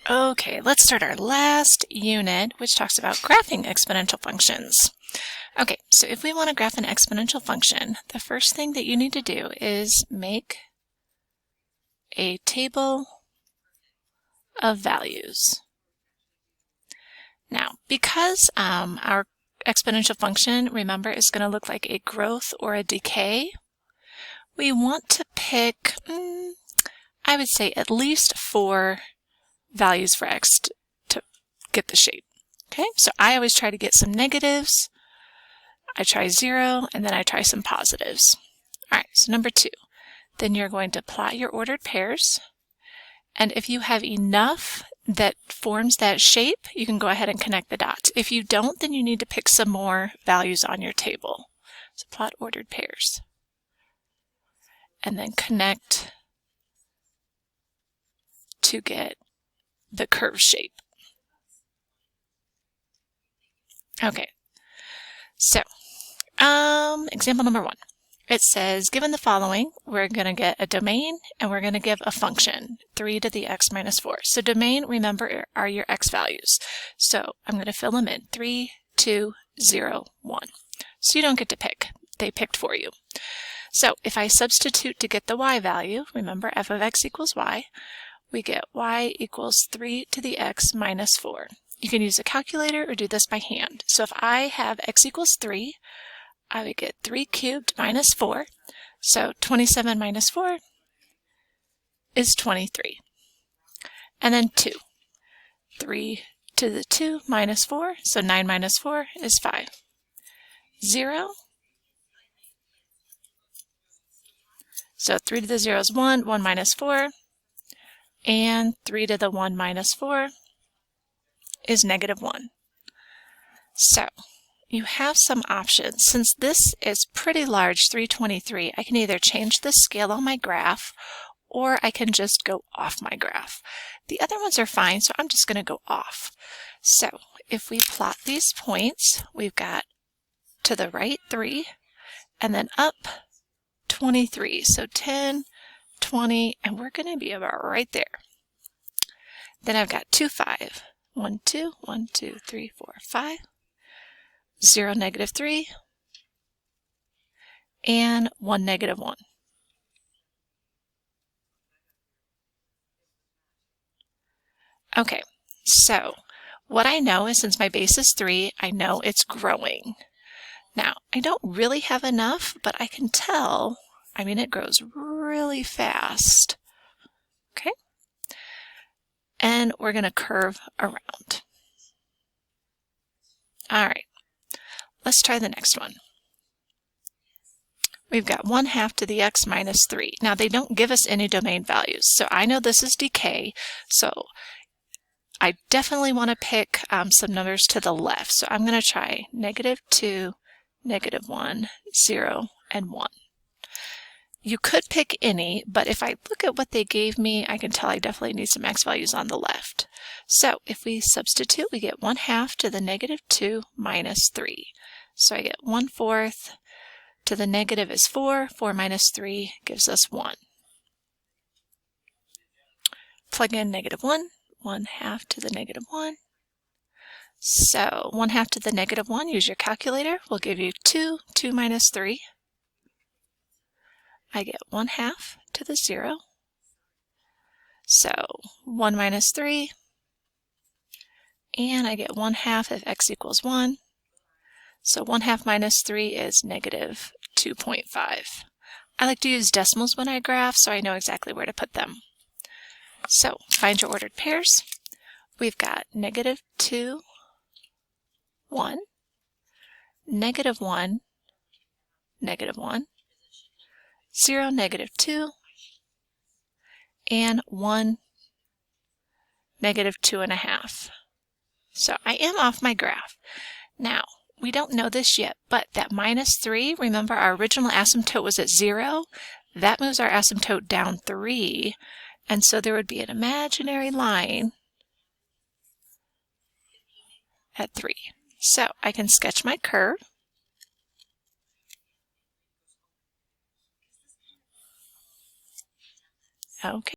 Okay, let's start our last unit, which talks about graphing exponential functions. Okay, so if we want to graph an exponential function, the first thing that you need to do is make a table of values. Now, because our exponential function, remember, is going to look like a growth or a decay, we want to pick, I would say, at least 4 values for x to get the shape. Okay, so I always try to get some negatives, I try 0, and then I try some positives. All right, so number 2, then you're going to plot your ordered pairs, and if you have enough that forms that shape, you can go ahead and connect the dots. If you don't, then you need to pick some more values on your table. So plot ordered pairs, and then connect to get the curve shape. Okay, so example number 1. It says, given the following, we're going to get a domain and we're going to give a function, 3 to the x minus 4. So domain, remember, are your x values. So I'm going to fill them in, 3, 2, 0, 1. So you don't get to pick. They picked for you. So if I substitute to get the y value, remember f of x equals y, we get y equals 3 to the x minus 4. You can use a calculator or do this by hand. So if I have x equals 3, I would get 3 cubed minus 4. So 27 minus 4 is 23. And then 2. 3 to the 2 minus 4, so 9 minus 4 is 5. 0. So 3 to the 0 is 1, 1 minus 4. And 3 to the 1 minus 4 is negative 1. So you have some options. Since this is pretty large, 323, I can either change the scale on my graph or I can just go off my graph. The other ones are fine, so I'm just going to go off. So if we plot these points, we've got to the right 3 and then up 23. So 10, 20, and we're going to be about right there. Then I've got 2, 5. 1, 2, 1, 2, 3, 4, 5. 0, negative 3. And 1, negative 1. Okay, so what I know is since my base is 3, I know it's growing. Now, I don't really have enough, but I can tell, it grows really fast. Okay? And we're going to curve around. All right, let's try the next one. We've got 1/2 to the x minus 3. Now, they don't give us any domain values, so I know this is decay, so I definitely want to pick some numbers to the left. So I'm going to try negative 2, negative 1, 0, and 1. You could pick any, but if I look at what they gave me, I can tell I definitely need some x values on the left. So if we substitute, we get 1/2 to the negative 2 minus 3. So I get 1/4 to the negative is 4. 4 minus 3 gives us 1. Plug in negative 1. 1/2 to the negative 1. So 1/2 to the negative 1, use your calculator, will give you 2. 2 minus 3. I get 1/2 to the 0. So 1 minus 3. And I get 1/2 if x equals 1. So 1/2 minus 3 is negative 2.5. I like to use decimals when I graph, so I know exactly where to put them. So find your ordered pairs. We've got negative 2, 1, negative 1, negative 1, 0, negative 2, and 1, negative 2.5. So I am off my graph. Now, we don't know this yet, but that minus 3, remember our original asymptote was at 0. That moves our asymptote down 3. And so there would be an imaginary line at 3. So I can sketch my curve. Okay.